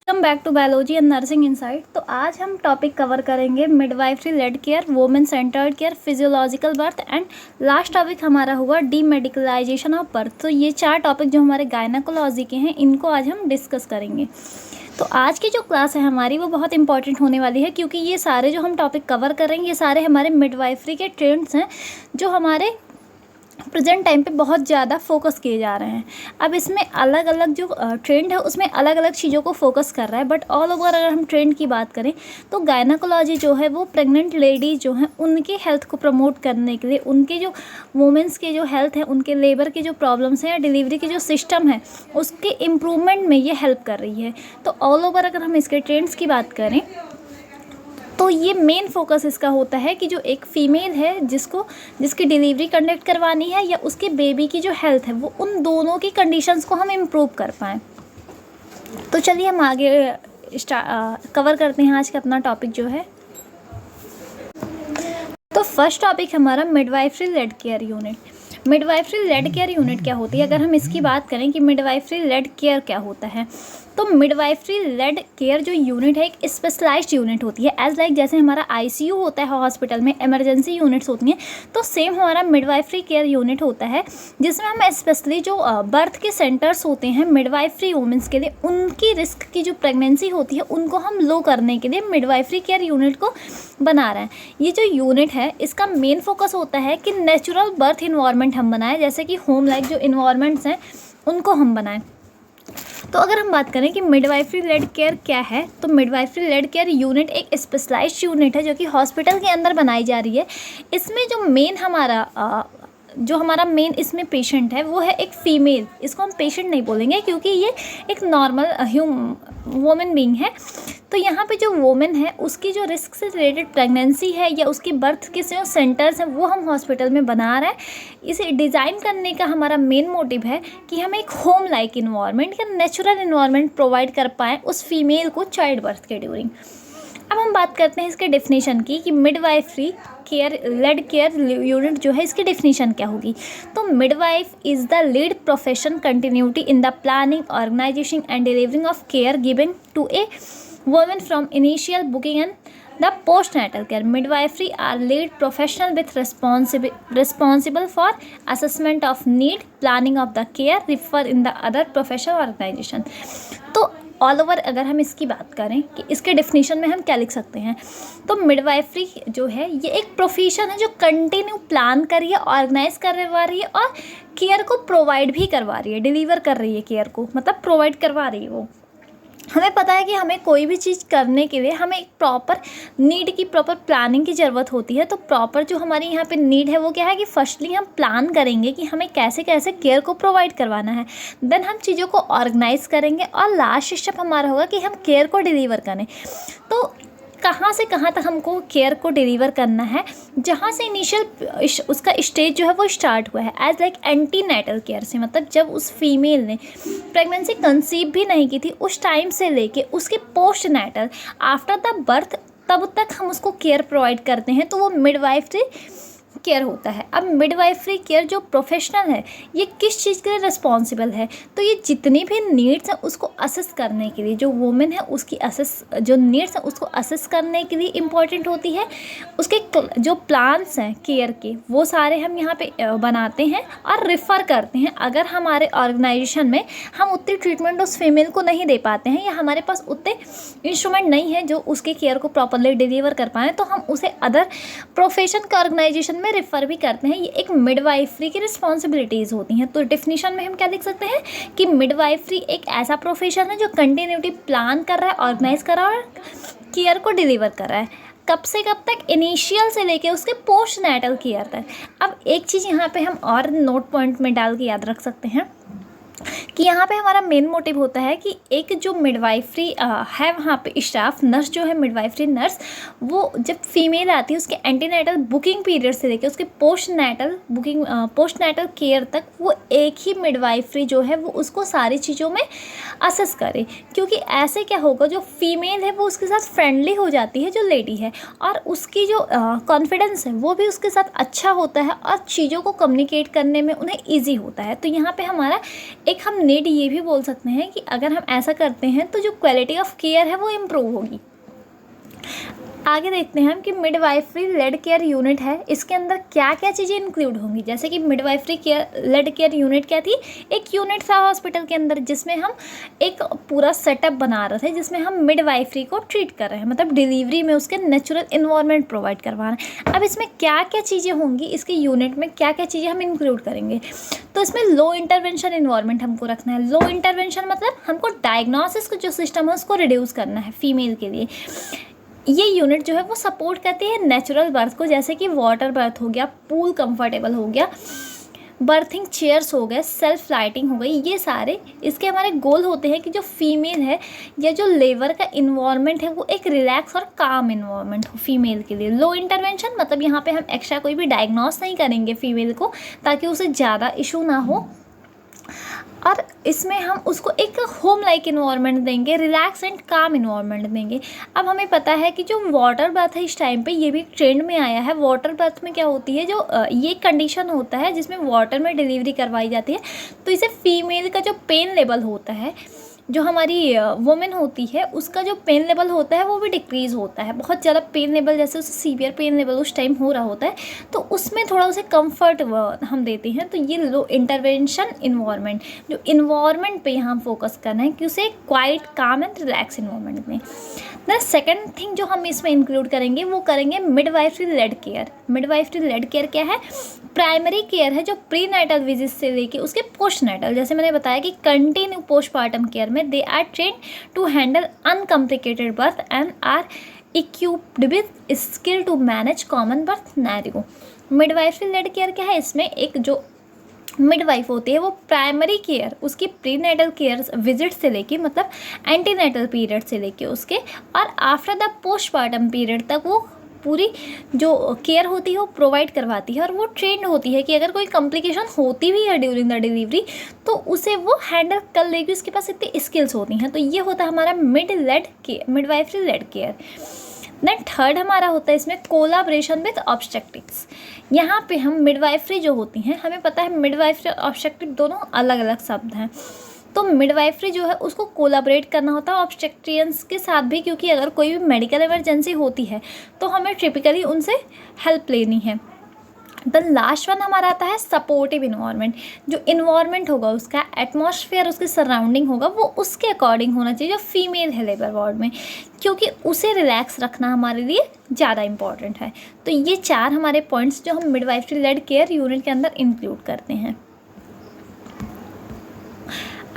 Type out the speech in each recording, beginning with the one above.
Welcome back to biology and nursing insight. तो आज हम टॉपिक कवर करेंगे midwifery led care, women centred care, physiological birth and last topic हमारा होगा डीमेडिकलाइजेशन of birth. तो ये 4 टॉपिक जो हमारे गायनाकोलॉजी के हैं इनको आज हम डिस्कस करेंगे। तो आज की जो क्लास है हमारी वो बहुत इंपॉर्टेंट होने वाली है, क्योंकि ये सारे जो हम टॉपिक कवर करेंगे ये सारे हमारे मिडवाइफरी के ट्रेंड्स हैं जो हमारे प्रेजेंट टाइम पे बहुत ज़्यादा फोकस किए जा रहे हैं। अब इसमें अलग अलग जो ट्रेंड है उसमें अलग अलग चीज़ों को फोकस कर रहा है, बट ऑल ओवर अगर हम ट्रेंड की बात करें तो गायनाकोलॉजी जो है वो प्रेग्नेंट लेडीज़ जो हैं उनके हेल्थ को प्रमोट करने के लिए, उनके जो वुमेंस के जो हेल्थ है, उनके लेबर के जो प्रॉब्लम्स हैं या डिलीवरी के जो सिस्टम है उसके इम्प्रूवमेंट में ये हेल्प कर रही है। तो ऑल ओवर अगर हम इसके ट्रेंड्स की बात करें तो ये मेन फोकस इसका होता है कि जो एक फ़ीमेल है जिसकी डिलीवरी कंडक्ट करवानी है या उसके बेबी की जो हेल्थ है वो उन दोनों की कंडीशंस को हम इम्प्रूव कर पाएँ। तो चलिए हम आगे कवर करते हैं आज का अपना टॉपिक जो है। तो फर्स्ट टॉपिक हमारा midwifery led care unit. Midwifery led care unit क्या होती है? अगर हम इसकी बात करें कि मिडवाइफरी लेड केयर क्या होता है, तो मिडवाइफरी लेड केयर जो यूनिट है एक स्पेशलाइज्ड यूनिट होती है। एज लाइक जैसे हमारा आईसीयू होता है हॉस्पिटल में, इमरजेंसी यूनिट्स होती हैं, तो सेम हमारा मिडवाइफरी केयर यूनिट होता है जिसमें हम स्पेशली जो बर्थ के सेंटर्स होते हैं मिडवाइफरी वुमेंस के लिए, उनकी रिस्क की जो प्रेगनेंसी होती है उनको हम लो करने के लिए मिडवाइफरी केयर यूनिट को बना रहे हैं। ये जो यूनिट है इसका मेन फोकस होता है कि नेचुरल बर्थ इन्वायरमेंट हम बनाएं, जैसे कि होम लाइक जो इन्वायरमेंट्स हैं उनको हम बनाएं। तो अगर हम बात करें कि मिडवाइफरी लेड केयर क्या है, तो मिडवाइफरी लेड केयर यूनिट एक स्पेशलाइज्ड यूनिट है जो कि हॉस्पिटल के अंदर बनाई जा रही है। इसमें जो हमारा मेन इसमें पेशेंट है वो है एक फ़ीमेल। इसको हम पेशेंट नहीं बोलेंगे क्योंकि ये एक नॉर्मल वुमेन बीइंग है। तो यहाँ पे जो वुमेन है उसकी जो रिस्क से रिलेटेड प्रेगनेंसी है या उसकी बर्थ के जो सेंटर्स हैं वो हम हॉस्पिटल में बना रहे हैं। इसे डिज़ाइन करने का हमारा मेन मोटिव है कि हम एक होम लाइक इन्वायरमेंट या नेचुरल इन्वायरमेंट प्रोवाइड कर पाएँ उस फीमेल को चाइल्ड बर्थ के ड्यूरिंग। अब हम बात करते हैं इसके डेफिनेशन की कि midwifery care led care unit जो है इसकी डेफिनेशन क्या होगी। तो midwife is the lead profession continuity in the planning, organization and delivering of care given to a women from initial booking and the postnatal care. Midwifery are lead professional with responsible for assessment of need, planning of the care, refer in the other professional organization. तो all over अगर हम इसकी बात करें कि इसके definition में हम क्या लिख सकते हैं, तो मिडवाइफरी जो है ये एक प्रोफेशन है जो कंटिन्यू प्लान कर रही है, ऑर्गेनाइज करवा रही है और केयर को प्रोवाइड भी करवा रही है, डिलीवर कर रही है केयर को, मतलब प्रोवाइड करवा रही है वो। हमें पता है कि हमें कोई भी चीज़ करने के लिए हमें एक प्रॉपर नीड की प्रॉपर प्लानिंग की ज़रूरत होती है। तो प्रॉपर जो हमारी यहाँ पे नीड है वो क्या है कि फर्स्टली हम प्लान करेंगे कि हमें कैसे कैसे केयर को प्रोवाइड करवाना है, देन हम चीज़ों को ऑर्गेनाइज करेंगे और लास्ट स्टेप हमारा होगा कि हम केयर को डिलीवर करें। तो कहाँ से कहाँ तक हमको केयर को डिलीवर करना है, जहाँ से इनिशियल उसका स्टेज जो है वो स्टार्ट हुआ है एज लाइक एंटीनेटल केयर से, मतलब जब उस फीमेल ने प्रेगनेंसी कंसीव भी नहीं की थी उस टाइम से लेके उसके postnatal after the birth तब तक हम उसको केयर प्रोवाइड करते हैं, तो वो मिडवाइफरी केयर होता है। अब मिडवाइफरी केयर जो प्रोफेशनल है ये किस चीज़ के लिए रिस्पॉन्सिबल है, तो ये जितनी भी नीड्स हैं उसको असेस करने के लिए, जो वुमेन है उसकी जो नीड्स हैं उसको असेस करने के लिए इम्पॉर्टेंट होती है। उसके जो प्लान्स हैं केयर के वो सारे हम यहाँ पे बनाते हैं और रेफ़र करते हैं। अगर हमारे ऑर्गेनाइजेशन में हम उतनी ट्रीटमेंट उस फीमेल को नहीं दे पाते हैं या हमारे पास उतने इंस्ट्रूमेंट नहीं है जो उसके केयर को प्रॉपरली डिलीवर कर पाएँ, तो हम उसे अदर प्रोफेशन के ऑर्गेनाइजेशन में रेफ़र भी करते हैं। ये एक मिडवाइफरी की रिस्पॉन्सिबिलिटीज़ होती हैं। तो डेफिनेशन में हम क्या लिख सकते हैं कि मिडवाइफरी एक ऐसा प्रोफेशन है जो कंटिन्यूटी प्लान कर रहा है, ऑर्गेनाइज कर रहा है और केयर को डिलीवर कर रहा है। कब से कब तक? इनिशियल से लेके उसके पोस्ट नेटल केयर तक। अब एक चीज़ यहाँ पे हम और नोट पॉइंट में डाल के याद रख सकते हैं कि यहाँ पे हमारा मेन मोटिव होता है कि एक जो मिडवाइफरी है वहाँ पे स्टाफ नर्स जो है मिडवाइफरी नर्स, वो जब फीमेल आती है उसके एंटीनेटल बुकिंग पीरियड से लेकर उसके पोस्ट नेटल केयर तक वो एक ही मिडवाइफरी जो है वो उसको सारी चीज़ों में असेस करे। क्योंकि ऐसे क्या होगा, जो फीमेल है वो उसके साथ फ्रेंडली हो जाती है जो लेडी है, और उसकी जो कॉन्फिडेंस है वो भी उसके साथ अच्छा होता है और चीज़ों को कम्युनिकेट करने में उन्हें ईजी होता है। तो यहाँ पर हमारा एक हम नीड ये भी बोल सकते हैं कि अगर हम ऐसा करते हैं तो जो क्वालिटी ऑफ केयर है वो इम्प्रूव होगी। आगे देखते हैं हम कि मिडवाइफरी लेड केयर यूनिट है, इसके अंदर क्या क्या चीज़ें इंक्लूड होंगी। जैसे कि midwifery care led care unit क्या थी, एक यूनिट था हॉस्पिटल के अंदर जिसमें हम एक पूरा सेटअप बना रहे थे, जिसमें हम मिडवाइफरी को ट्रीट कर रहे हैं, मतलब डिलीवरी में उसके नेचुरल इन्वायरमेंट प्रोवाइड करवा रहे हैं। अब इसमें क्या क्या चीज़ें होंगी, इसके यूनिट में क्या क्या चीज़ें हम इंक्लूड करेंगे। तो इसमें लो इंटरवेंशन इन्वायरमेंट हमको रखना है। लो इंटरवेंशन मतलब हमको डायग्नोसिस का जो सिस्टम है उसको रिड्यूस करना है फीमेल के लिए। ये यूनिट जो है वो सपोर्ट करती है नेचुरल बर्थ को, जैसे कि वाटर बर्थ हो गया, पूल कंफर्टेबल हो गया, बर्थिंग चेयर्स हो गए, सेल्फ लाइटिंग हो गई। ये सारे इसके हमारे गोल होते हैं कि जो फीमेल है या जो लेबर का इन्वायरमेंट है वो एक रिलैक्स और काम इन्वायरमेंट हो फीमेल के लिए। लो इंटरवेंशन मतलब यहाँ पे हम एक्स्ट्रा कोई भी डायग्नोस नहीं करेंगे फीमेल को ताकि उसे ज़्यादा इशू ना हो, और इसमें हम उसको एक होम लाइक इन्वायरमेंट देंगे, रिलैक्स एंड काम इन्वायरमेंट देंगे। अब हमें पता है कि जो वाटर बर्थ है इस टाइम पे ये भी ट्रेंड में आया है। वाटर बर्थ में क्या होती है, जो ये कंडीशन होता है जिसमें वाटर में डिलीवरी करवाई जाती है, तो इसे फीमेल का जो पेन लेवल होता है, जो हमारी वुमेन होती है उसका जो पेन लेवल होता है वो भी डिक्रीज़ होता है। बहुत ज़्यादा पेन लेवल, जैसे उसे सीवियर पेन लेवल उस टाइम हो रहा होता है, तो उसमें थोड़ा उसे कंफर्ट हम देते हैं। तो ये लो इंटरवेंशन इन्वायरमेंट, जो इन्वायरमेंट पे यहाँ फोकस करना है कि उसे quite calm and relax environment में। द सेकेंड थिंग जो हम इसमें इंक्लूड करेंगे वो करेंगे midwifery led care. Midwifery led care क्या है, प्राइमरी केयर है जो प्री नाइटल विजिट से लेके उसके पोस्ट नाइटल, जैसे मैंने बताया कि कंटिन्यू पोस्टमार्टम केयर में they are train to handle uncomplicated birth and are equipped with skill to manage common birth scenario. Midwifery led care क्या है, इसमें एक जो मिडवाइफ होती है वो प्राइमरी केयर उसकी प्री नाइटल केयर विजिट से लेके, मतलब एंटीनाइटल पीरियड से लेके उसके, और आफ्टर द पोस्टमार्टम पीरियड तक वो पूरी जो केयर होती है वो प्रोवाइड करवाती है। और वो ट्रेंड होती है कि अगर कोई कॉम्प्लिकेशन होती भी है ड्यूरिंग द डिलीवरी तो उसे वो हैंडल कर लेगी, उसके पास इतनी स्किल्स होती हैं। तो ये होता है हमारा midwifery led care. Then third हमारा होता है इसमें कोलाब्रेशन विद ऑब्स्टेट्रिक्स। यहाँ पे हम मिडवाइफरी जो होती हैं, हमें पता है मिडवाइफरी और ऑब्स्टेट्रिक दोनों अलग अलग शब्द हैं, तो मिडवाइफरी जो है उसको कोलाबरेट करना होता है ऑब्स्टेट्रियंस के साथ भी, क्योंकि अगर कोई भी मेडिकल इमरजेंसी होती है तो हमें टिपिकली उनसे हेल्प लेनी है। देन लास्ट वन हमारा आता है सपोर्टिव इन्वायरमेंट। जो इन्वायरमेंट होगा उसका एटमॉस्फेयर, उसके सराउंडिंग होगा वो उसके अकॉर्डिंग होना चाहिए जो फीमेल है लेबर वार्ड में, क्योंकि उसे रिलैक्स रखना हमारे लिए ज़्यादा इंपॉर्टेंट है। तो ये चार हमारे पॉइंट्स जो हम मिडवाइफरी लेड केयर यूनिट के अंदर इंक्लूड करते हैं।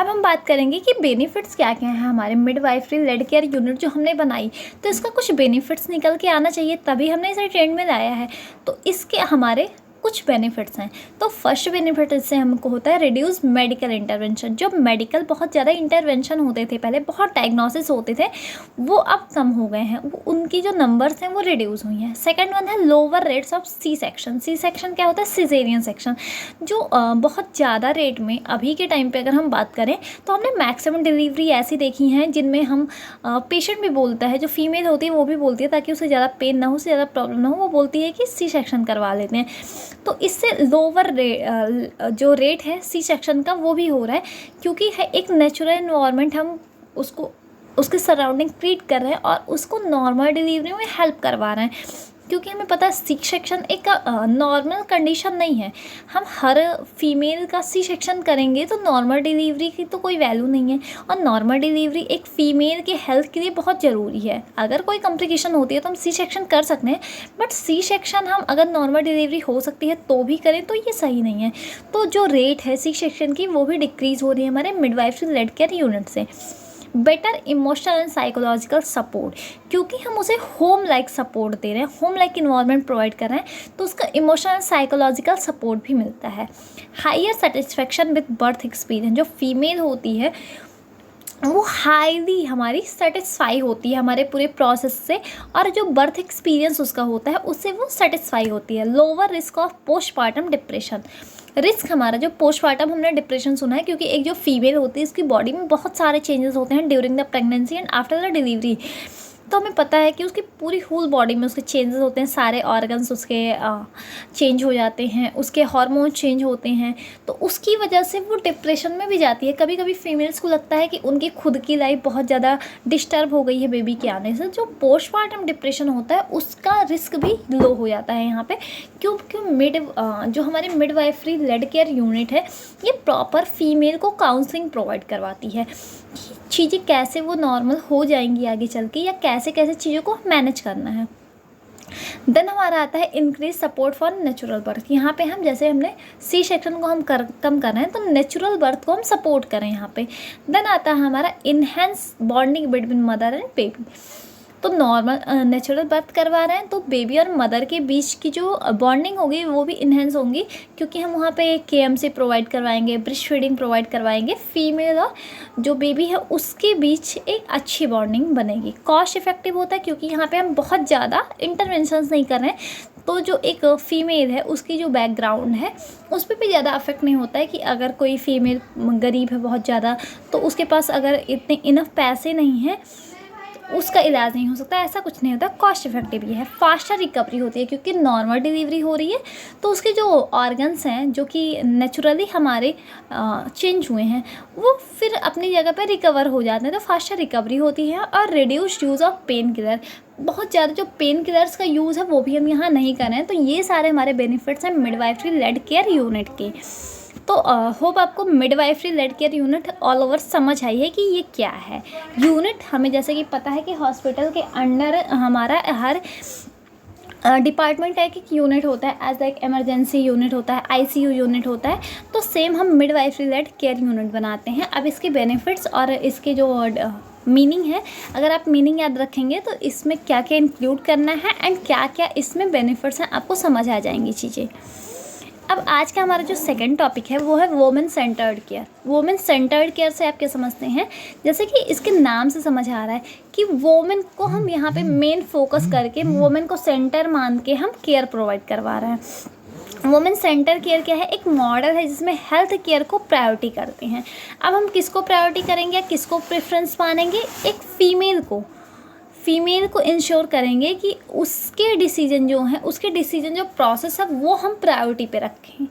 अब हम बात करेंगे कि बेनिफिट्स क्या क्या हैं हमारे मिडवाइफरी लेड केयर यूनिट जो हमने बनाई, तो इसका कुछ बेनिफिट्स निकल के आना चाहिए, तभी हमने इसे ट्रेंड में लाया है। तो इसके हमारे कुछ बेनिफिट्स हैं। तो फर्स्ट बेनिफिट इससे हमको होता है रिड्यूस मेडिकल इंटरवेंशन। जो मेडिकल बहुत ज़्यादा इंटरवेंशन होते थे पहले, बहुत डायग्नोसिस होते थे, वो अब कम हो गए हैं, वो उनकी जो नंबर्स हैं वो रिड्यूस हुई हैं। सेकंड वन है lower rates of C section. C section क्या होता है, सिजेरियन सेक्शन। जो बहुत ज़्यादा रेट में अभी के टाइम पे अगर हम बात करें तो हमने मैक्सिमम डिलीवरी ऐसी देखी हैं जिनमें हम पेशेंट भी बोलता है, जो फीमेल होती है वो भी बोलती है, ताकि उसे ज़्यादा पेन ना हो, उसे ज़्यादा प्रॉब्लम ना हो, वो बोलती है कि सी सेक्शन करवा लेते हैं। तो इससे लोअर जो रेट है सी सेक्शन का वो भी हो रहा है, क्योंकि है एक नेचुरल इन्वायरमेंट, हम उसको उसके सराउंडिंग ट्रीट कर रहे हैं और उसको नॉर्मल डिलीवरी में हेल्प करवा रहे हैं। क्योंकि हमें पता है सी सेक्शन एक नॉर्मल कंडीशन नहीं है। हम हर फीमेल का सी सेक्शन करेंगे तो नॉर्मल डिलीवरी की तो कोई वैल्यू नहीं है, और नॉर्मल डिलीवरी एक फ़ीमेल के हेल्थ के लिए बहुत ज़रूरी है। अगर कोई कॉम्प्लिकेशन होती है तो हम सी सेक्शन कर सकते हैं, बट सी सेक्शन हम अगर नॉर्मल डिलीवरी हो सकती है तो भी करें तो ये सही नहीं है। तो जो रेट है सी सेक्शन की वो भी डिक्रीज़ हो रही है हमारे मिडवाइफरी लेड केयर यूनिट से। Better emotional and psychological support, क्योंकि हम उसे होम लाइक सपोर्ट दे रहे हैं, होम लाइक इन्वायरमेंट प्रोवाइड कर रहे हैं, तो उसका इमोशनल एंड साइकोलॉजिकल सपोर्ट भी मिलता है। Higher satisfaction with birth experience. जो फीमेल होती है वो हाईली हमारी सेटिस्फाई होती है हमारे पूरे प्रोसेस से, और जो बर्थ एक्सपीरियंस उसका होता है उससे वो सेटिस्फाई होती है। Lower risk of postmortem depression. Risk हमारा जो पोस्टमार्टम, हमने डिप्रेशन सुना है क्योंकि एक जो फीमेल होती है उसकी बॉडी में बहुत सारे चेंजेस होते हैं during the pregnancy and after the delivery. तो हमें पता है कि उसकी पूरी होल बॉडी में उसके चेंजेस होते हैं, सारे ऑर्गन्स उसके चेंज हो जाते हैं, उसके हार्मोन चेंज होते हैं, तो उसकी वजह से वो डिप्रेशन में भी जाती है। कभी कभी फीमेल्स को लगता है कि उनकी खुद की लाइफ बहुत ज़्यादा डिस्टर्ब हो गई है बेबी के आने से। जो पोस्टमार्टम डिप्रेशन होता है उसका रिस्क भी लो हो जाता है यहाँ पे। क्योंकि जो हमारी मिडवाइफरी लेड केयर यूनिट है ये प्रॉपर फीमेल को काउंसलिंग प्रोवाइड करवाती है, चीज़ें कैसे वो नॉर्मल हो जाएंगी आगे चल के, या कैसे कैसे चीज़ों को मैनेज करना है। देन हमारा आता है increase support for natural birth. यहाँ पे हम जैसे हमने सी सेक्शन को हम कम कर रहे हैं, तो नेचुरल बर्थ को हम सपोर्ट करें यहाँ पे। देन आता है हमारा enhance bonding between mother and baby. तो नॉर्मल नेचुरल बर्थ करवा रहे हैं तो बेबी और मदर के बीच की जो बॉन्डिंग होगी वो भी इन्हेंस होंगी, क्योंकि हम वहाँ पे KMC प्रोवाइड करवाएंगे, ब्रेस्ट फीडिंग प्रोवाइड करवाएंगे। फीमेल और जो बेबी है उसके बीच एक अच्छी बॉन्डिंग बनेगी। कॉस्ट इफेक्टिव होता है क्योंकि यहाँ पे हम बहुत ज़्यादा इंटरवेंशंस नहीं कर रहे हैं, तो जो एक फीमेल है उसकी जो बैकग्राउंड है उस पर भी ज़्यादा अफेक्ट नहीं होता है कि अगर कोई फीमेल गरीब है बहुत ज़्यादा तो उसके पास अगर इतने इनफ पैसे नहीं हैं उसका इलाज नहीं हो सकता, ऐसा कुछ नहीं होता। कॉस्ट इफेक्टिव ये है। फास्टर रिकवरी होती है क्योंकि नॉर्मल डिलीवरी हो रही है तो उसके जो ऑर्गन्स हैं जो कि नेचुरली हमारे चेंज हुए हैं वो फिर अपनी जगह पे रिकवर हो जाते हैं, तो फास्टर रिकवरी होती है। और reduced use of pain killer, बहुत ज़्यादा जो पेन किलर्स का यूज़ है वो भी हम यहाँ नहीं कर रहे हैं। तो ये सारे हमारे बेनिफिट्स हैं मिडवाइफरी लेड केयर यूनिट के। तो होप आपको midwifery led care unit all over समझ आई है कि ये क्या है यूनिट। हमें जैसे कि पता है कि हॉस्पिटल के अंडर हमारा हर डिपार्टमेंट का एक यूनिट होता है, एज लाइक इमरजेंसी यूनिट होता है, ICU यूनिट होता है, तो सेम हम मिडवाइफरी लेड केयर यूनिट बनाते हैं। अब इसके बेनिफिट्स और इसके जो मीनिंग है, अगर आप मीनिंग याद रखेंगे तो इसमें क्या क्या इंक्लूड करना है एंड क्या क्या इसमें बेनिफिट्स हैं आपको समझ आ जाएंगी चीज़ें। अब आज का हमारा जो सेकंड टॉपिक है वो है women centred care. Women centred care से आप क्या समझते हैं, जैसे कि इसके नाम से समझ आ रहा है कि वोमेन को हम यहाँ पे मेन फोकस करके वोमेन को सेंटर मान के हम केयर प्रोवाइड करवा रहे हैं। वोमेन सेंटर केयर क्या है, एक मॉडल है जिसमें हेल्थ केयर को प्रायोरिटी करते हैं। अब हम किसको प्रायोरिटी करेंगे या किसको प्रेफरेंस मानेंगे, एक फीमेल को इंश्योर करेंगे कि उसके डिसीजन जो हैं, उसके डिसीजन जो प्रोसेस है वो हम प्रायोरिटी पे रखें,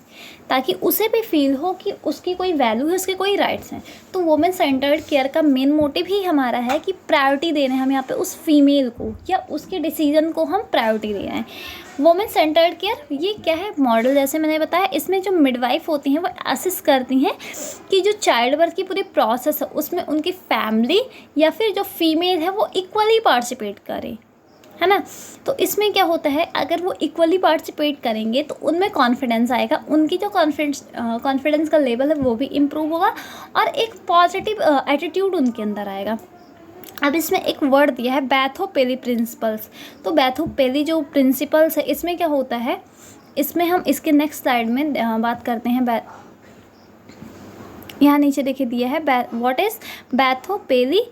ताकि उसे भी फील हो कि उसकी कोई वैल्यू है, उसके कोई राइट्स हैं। तो वुमेन सेंटर्ड केयर का मेन मोटिव ही हमारा है कि प्रायोरिटी दे रहे हैं हम यहाँ पे उस फीमेल को, या उसके डिसीजन को हम प्रायोरिटी दे रहे हैं। वुमेन सेंटर्ड केयर ये क्या है, मॉडल जैसे मैंने बताया, इसमें जो मिडवाइफ होती हैं वो असिस्ट करती हैं कि जो चाइल्ड बर्थ की पूरी प्रोसेस है उसमें उनकी फैमिली या फिर जो फीमेल है वो इक्वली पार्टिसिपेट करे, है ना। तो इसमें क्या होता है, अगर वो इक्वली पार्टिसिपेट करेंगे तो उनमें कॉन्फिडेंस आएगा, उनकी जो कॉन्फिडेंस का लेवल है वो भी इम्प्रूव होगा और एक पॉजिटिव एटीट्यूड उनके अंदर आएगा। अब इसमें एक वर्ड दिया है बैथोपेली प्रिंसिपल्स। तो बैथोपेली जो प्रिंसिपल्स है इसमें क्या होता है, इसमें हम इसके नेक्स्ट स्लाइड में बात करते हैं। यहाँ नीचे देखिए दिया है व्हाट इज़ बैथोपेली।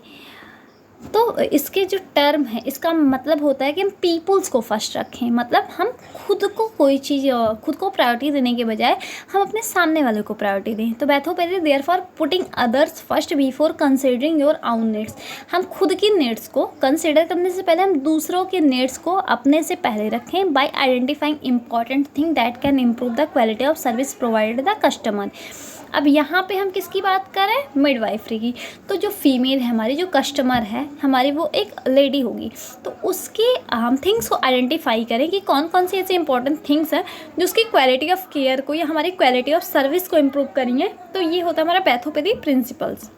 तो इसके जो टर्म है इसका मतलब होता है कि हम पीपल्स को फर्स्ट रखें, मतलब हम खुद को कोई चीज़ खुद को प्रायोरिटी देने के बजाय हम अपने सामने वाले को प्रायोरिटी दें। तो बैथोपेली there for putting others first before considering your own needs. हम खुद की नीड्स को कंसिडर करने से पहले हम दूसरों के नीड्स को अपने से पहले रखें bye identifying important thing that can improve the quality of service provided the customer. अब यहाँ पे हम किसकी बात कर रहे हैं, मिडवाइफरी की। तो जो फीमेल है हमारी, जो कस्टमर है हमारी, वो एक लेडी होगी, तो उसके हम थिंग्स को आइडेंटिफाई करें कि कौन कौन सी ऐसी इंपॉर्टेंट थिंग्स हैं जो उसकी क्वालिटी ऑफ केयर को या हमारी क्वालिटी ऑफ सर्विस को इम्प्रूव करेंगे। तो ये होता है हमारा बैथोपेली प्रिंसिपल्स।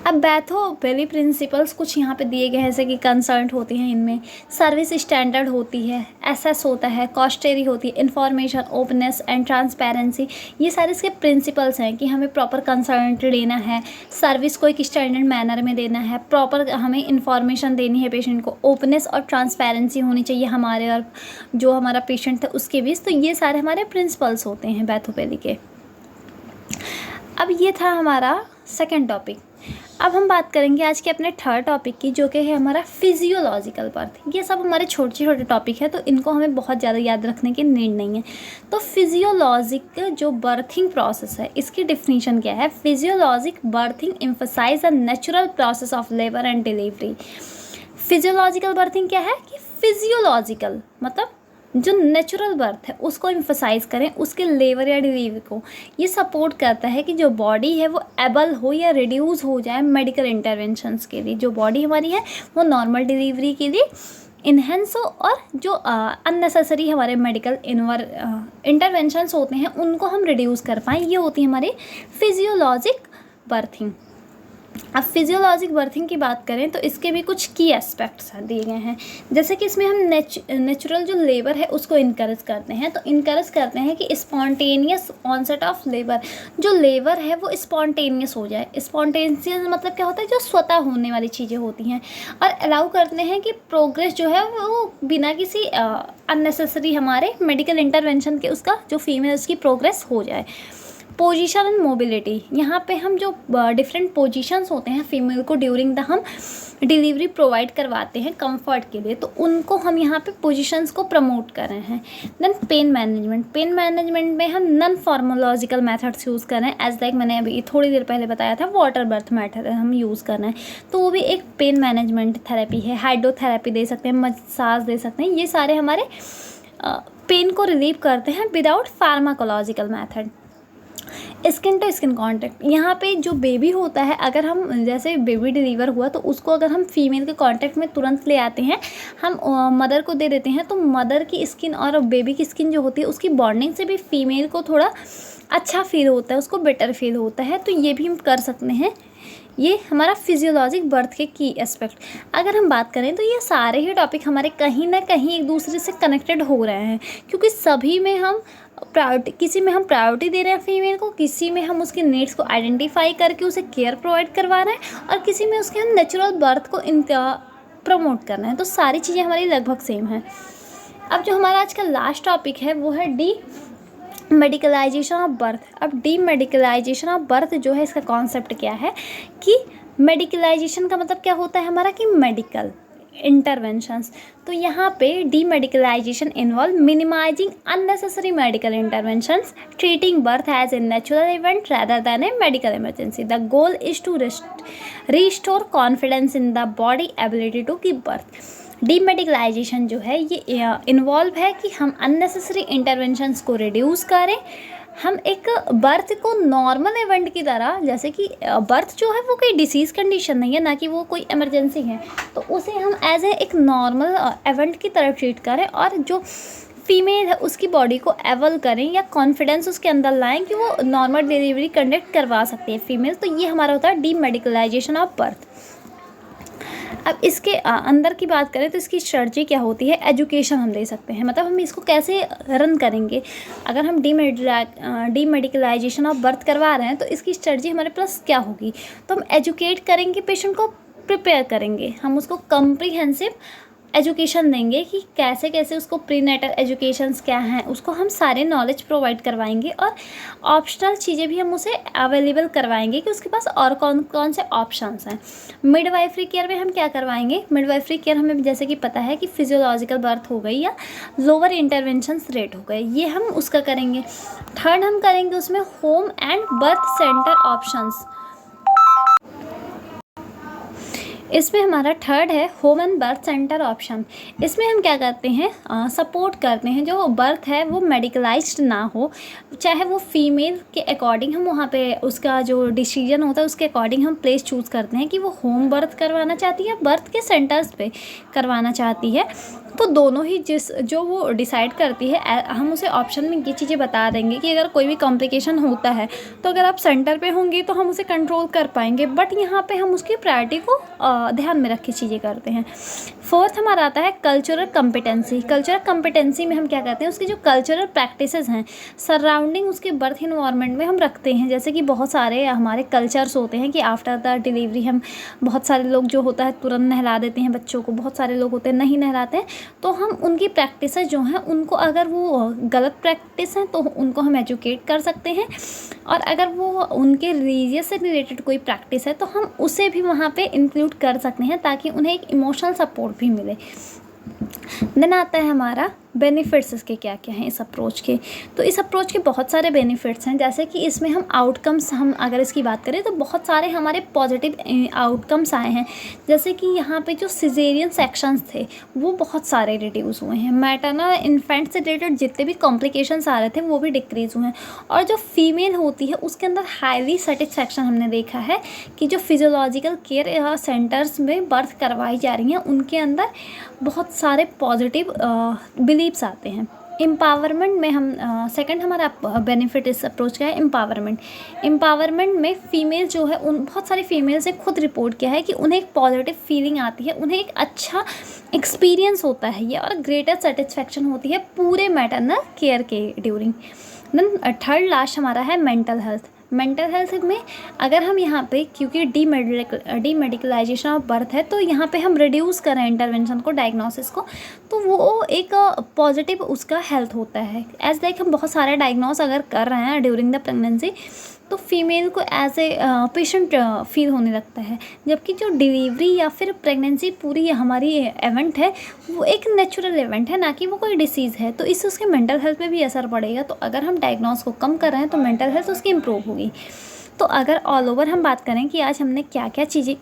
अब बैथोपेली प्रिंसिपल्स कुछ यहाँ पे दिए गए हैं, जैसे कि कंसर्न होती हैं, इनमें सर्विस स्टैंडर्ड होती है, एसेस होता है, कॉस्टेरी होती है, इन्फॉर्मेशन, ओपननेस एंड ट्रांसपेरेंसी। ये सारे इसके प्रिंसिपल्स हैं कि हमें प्रॉपर कंसर्न लेना है, सर्विस को एक स्टैंडर्ड मैनर में देना है, प्रॉपर हमें इन्फॉर्मेशन देनी है पेशेंट को, ओपननेस और ट्रांसपेरेंसी होनी चाहिए हमारे और जो हमारा पेशेंट है उसके बीच। तो ये सारे हमारे प्रिंसिपल्स होते हैं बैथोपेली के। अब ये था हमारा सेकेंड टॉपिक। अब हम बात करेंगे आज के अपने थर्ड टॉपिक की, जो कि है हमारा फिजियोलॉजिकल बर्थ। ये सब हमारे छोटे छोटे टॉपिक है तो इनको हमें बहुत ज़्यादा याद रखने की नीड नहीं है। तो फिजियोलॉजिक जो बर्थिंग प्रोसेस है इसकी डिफिनीशन क्या है, physiologic birthing emphasize a natural process of labour and delivery. Physiological birthing क्या है कि फिजियोलॉजिकल मतलब जो नेचुरल बर्थ है उसको एम्फसाइज करें, उसके लेबर या डिलीवरी को ये सपोर्ट करता है कि जो बॉडी है वो एबल हो या रिड्यूस हो जाए मेडिकल इंटरवेंशंस के लिए, जो बॉडी हमारी है वो नॉर्मल डिलीवरी के लिए इन्हेंस हो, और जो अननेसेसरी हमारे मेडिकल इंटरवेंशंस होते हैं उनको हम रिड्यूस कर पाएँ। ये होती है हमारी फिजियोलॉजिक बर्थिंग। अब फिजियोलॉजिक बर्थिंग की बात करें तो इसके भी कुछ की एस्पेक्ट्स दिए गए हैं, जैसे कि इसमें हम नेचुरल जो लेबर है उसको इनकरेज करते हैं। तो इनकरेज करते हैं कि स्पॉन्टेनियस ऑनसेट ऑफ लेबर, जो लेबर है वो स्पॉन्टेनियस हो जाए। स्पॉन्टेनियस मतलब क्या होता है, जो स्वतः होने वाली चीज़ें होती हैं। और अलाउ करते हैं कि प्रोग्रेस जो है वो बिना किसी अननेसेसरी हमारे मेडिकल इंटरवेंशन के उसका जो फीमेल उसकी प्रोग्रेस हो जाए। पोजीशन एंड मोबिलिटी, यहाँ पे हम जो डिफरेंट पोजीशंस होते हैं फीमेल को ड्यूरिंग द हम डिलीवरी प्रोवाइड करवाते हैं कंफर्ट के लिए, तो उनको हम यहाँ पे पोजीशंस को प्रमोट कर रहे हैं। Then pain management, pain management में हम नॉन फार्मोलॉजिकल मेथड्स यूज़ कर रहे हैं, एज लाइक मैंने अभी थोड़ी देर पहले बताया था वाटर बर्थ मेथड हम यूज़ कर रहे हैं, तो वो भी एक पेन मैनेजमेंट थेरेपी है। हाइड्रोथेरेपी दे सकते हैं, मसाज दे सकते हैं, ये सारे हमारे पेन को रिलीव करते हैं without pharmacological method. Skin to skin contact, यहाँ पे जो बेबी होता है, अगर हम जैसे बेबी डिलीवर हुआ तो उसको अगर हम फीमेल के कांटेक्ट में तुरंत ले आते हैं, हम मदर को दे देते हैं, तो मदर की स्किन और बेबी की स्किन जो होती है उसकी बॉन्डिंग से भी फीमेल को थोड़ा अच्छा फील होता है, उसको बेटर फील होता है। तो ये भी हम कर सकते हैं। ये हमारा फिजियोलॉजिक बर्थ के की एस्पेक्ट। अगर हम बात करें तो ये सारे ही टॉपिक हमारे कहीं ना कहीं एक दूसरे से कनेक्टेड हो रहे हैं, क्योंकि सभी में हम प्रायोरिटी, किसी में हम प्रायोरिटी दे रहे हैं फीमेल को, किसी में हम उसके नीड्स को आइडेंटिफाई करके उसे केयर प्रोवाइड करवा रहे हैं, और किसी में उसके हम नेचुरल बर्थ को इनका प्रमोट कर रहे हैं। तो सारी चीज़ें हमारी लगभग सेम हैं। अब जो हमारा आज का लास्ट टॉपिक है वो है डी मेडिकलाइजेशन ऑफ बर्थ। अब डी मेडिकलाइजेशन ऑफ बर्थ जो है, इसका कॉन्सेप्ट क्या है कि मेडिकलाइजेशन का मतलब क्या होता है हमारा कि मेडिकल इंटरवेंशंस। तो यहाँ पे demedicalisation involve minimising unnecessary medical interventions, treating birth as a natural event rather than a medical emergency. The goal is to restore confidence in the body ability to give birth. डीमेडिकलाइजेशन जो है ये involve है कि हम unnecessary interventions को reduce करें, हम एक बर्थ को नॉर्मल इवेंट की तरह, जैसे कि बर्थ जो है वो कोई डिसीज़ कंडीशन नहीं है, ना कि वो कोई इमरजेंसी है, तो उसे हम एज ए एक नॉर्मल इवेंट की तरह ट्रीट करें, और जो फीमेल है उसकी बॉडी को एवल करें या कॉन्फिडेंस उसके अंदर लाएं कि वो नॉर्मल डिलीवरी कंडक्ट करवा सकती है फीमेल। तो ये हमारा होता है डीमेडिकलाइजेशन ऑफ बर्थ। अब इसके अंदर की बात करें तो इसकी स्ट्रेटजी क्या होती है, एजुकेशन हम दे सकते हैं, मतलब हम इसको कैसे रन करेंगे। अगर हम डीमेडिकलाइजेशन ऑफ बर्थ करवा रहे हैं तो इसकी स्ट्रेटजी हमारे पास क्या होगी, तो हम एजुकेट करेंगे, पेशेंट को प्रिपेयर करेंगे, हम उसको कम्प्रीहेंसिव एजुकेशन देंगे कि कैसे कैसे उसको प्रीनेटल एजुकेशंस क्या हैं, उसको हम सारे नॉलेज प्रोवाइड करवाएंगे, और ऑप्शनल चीज़ें भी हम उसे अवेलेबल करवाएंगे कि उसके पास और कौन कौन से ऑप्शंस हैं। मिडवाइफरी केयर में हम क्या करवाएंगे, मिडवाइफरी केयर हमें जैसे कि पता है कि फिजियोलॉजिकल बर्थ हो गई या लोअर इंटरवेंशंस रेट हो गए, ये हम उसका करेंगे। थर्ड हम करेंगे उसमें home and birth centre options. इसमें हमारा थर्ड है home and birth centre option. इसमें हम क्या करते हैं, सपोर्ट करते हैं जो बर्थ है वो मेडिकलाइज्ड ना हो, चाहे वो फीमेल के अकॉर्डिंग हम वहाँ पे उसका जो डिसीजन होता है उसके अकॉर्डिंग हम प्लेस चूज़ करते हैं कि वो होम बर्थ करवाना चाहती है, बर्थ के सेंटर्स पे करवाना चाहती है। तो दोनों ही जो वो डिसाइड करती है, हम उसे ऑप्शन में ये चीज़ें बता देंगे कि अगर कोई भी कॉम्प्लिकेशन होता है तो अगर आप सेंटर पे होंगे तो हम उसे कंट्रोल कर पाएंगे, बट यहाँ पे हम उसकी प्रायोरिटी को ध्यान में रख के चीज़ें करते हैं। फोर्थ हमारा आता है कल्चरल कम्पिटेंसी। कल्चरल कम्पिटेंसी में हम क्या करते हैं, उसकी जो कल्चरल प्रैक्टिसेस हैं सराउंडिंग उसके बर्थ इन्वायरमेंट में हम रखते हैं। जैसे कि बहुत सारे हमारे कल्चर्स होते हैं कि आफ्टर द डिलीवरी हम बहुत सारे लोग जो होता है तुरंत नहला देते हैं बच्चों को, बहुत सारे लोग होते हैं नहीं नहलाते हैं, तो हम उनकी प्रैक्टिसेस जो हैं उनको, अगर वो गलत प्रैक्टिस हैं तो उनको हम एजुकेट कर सकते हैं, और अगर वो उनके रिलीजियस से रिलेटेड कोई प्रैक्टिस है तो हम उसे भी वहाँ पे इंक्लूड कर सकते हैं ताकि उन्हें एक इमोशनल सपोर्ट भी मिले। देन आता है हमारा बेनिफिट्स इसके क्या क्या हैं इस अप्रोच के। तो इस अप्रोच के बहुत सारे बेनिफिट्स हैं, जैसे कि इसमें हम आउटकम्स, हम अगर इसकी बात करें तो बहुत सारे हमारे पॉजिटिव आउटकम्स आए हैं। जैसे कि यहाँ पे जो सिजेरियन सेक्शंस थे वो बहुत सारे रिड्यूस हुए हैं। मैटरनल इन्फेंट से रिलेटेड जितने भी कॉम्प्लिकेशंस आ रहे थे वो भी डिक्रीज हुए हैं। और जो फीमेल होती है उसके अंदर हाईली सेटिस्फैक्शन हमने देखा है कि जो फिजियोलॉजिकल केयर सेंटर्स में बर्थ करवाई जा रही हैं उनके अंदर बहुत सारे पॉजिटिव बिलीव्स आते हैं। एम्पावरमेंट में हम सेकंड हमारा बेनिफिट इस अप्रोच का है एम्पावरमेंट में फ़ीमेल जो है उन बहुत सारी फीमेल से खुद रिपोर्ट किया है कि उन्हें एक पॉजिटिव फीलिंग आती है, उन्हें एक अच्छा एक्सपीरियंस होता है ये, और ग्रेटर सेटिस्फैक्शन होती है पूरे मैटरनल केयर के ड्यूरिंग। देन थर्ड लास्ट हमारा है मेंटल हेल्थ में अगर हम यहाँ पे, क्योंकि डीमेडिकलाइजेशन ऑफ बर्थ है, तो यहाँ पे हम रिड्यूस करें इंटरवेंशन को, डायग्नोसिस को, तो वो एक पॉजिटिव उसका हेल्थ होता है। एज लाइक हम बहुत सारे डायग्नोस अगर कर रहे हैं ड्यूरिंग द प्रेगनेंसी तो फीमेल को एज ए पेशेंट फील होने लगता है, जबकि जो डिलीवरी या फिर प्रेगनेंसी पूरी हमारी इवेंट है वो एक नेचुरल इवेंट है, ना कि वो कोई डिसीज़ है। तो इससे उसके मेंटल हेल्थ पे भी असर पड़ेगा। तो अगर हम डायग्नोस को कम कर रहे हैं तो मेंटल हेल्थ उसकी इम्प्रूव होगी। तो अगर ऑल ओवर हम बात करें कि आज हमने क्या क्या चीज़ें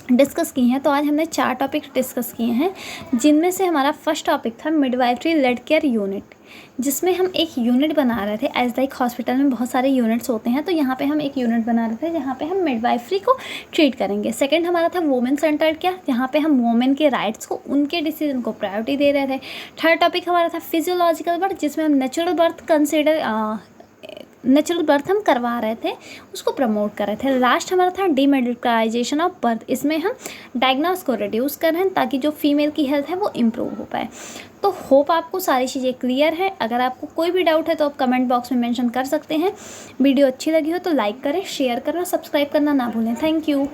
डिस्कस की हैं, तो आज हमने 4 टॉपिक डिस्कस किए हैं, जिनमें से हमारा फर्स्ट टॉपिक था मिडवाइफरी लेड केयर यूनिट, जिसमें हम एक यूनिट बना रहे थे। एज लाइक हॉस्पिटल में बहुत सारे यूनिट्स होते हैं, तो यहाँ पे हम एक यूनिट बना रहे थे जहाँ पे हम मिडवाइफरी को ट्रीट करेंगे। सेकंड हमारा था वुमेन सेंटर्ड केयर, जहाँ पे हम वुमेन के राइट्स को, उनके डिसीजन को प्रायोरिटी दे रहे थे। थर्ड टॉपिक हमारा था फिजियोलॉजिकल बर्थ, जिसमें हम नेचुरल बर्थ हम करवा रहे थे, उसको प्रमोट कर रहे थे। लास्ट हमारा था डीमेडिकलाइजेशन ऑफ बर्थ, इसमें हम डायग्नोस को रिड्यूस कर रहे हैं ताकि जो फीमेल की हेल्थ है वो इम्प्रूव हो पाए। तो होप आपको सारी चीज़ें क्लियर है। अगर आपको कोई भी डाउट है तो आप कमेंट बॉक्स में मेंशन कर सकते हैं। वीडियो अच्छी लगी हो तो लाइक करें, शेयर करें और सब्सक्राइब करना ना भूलें। Thank you.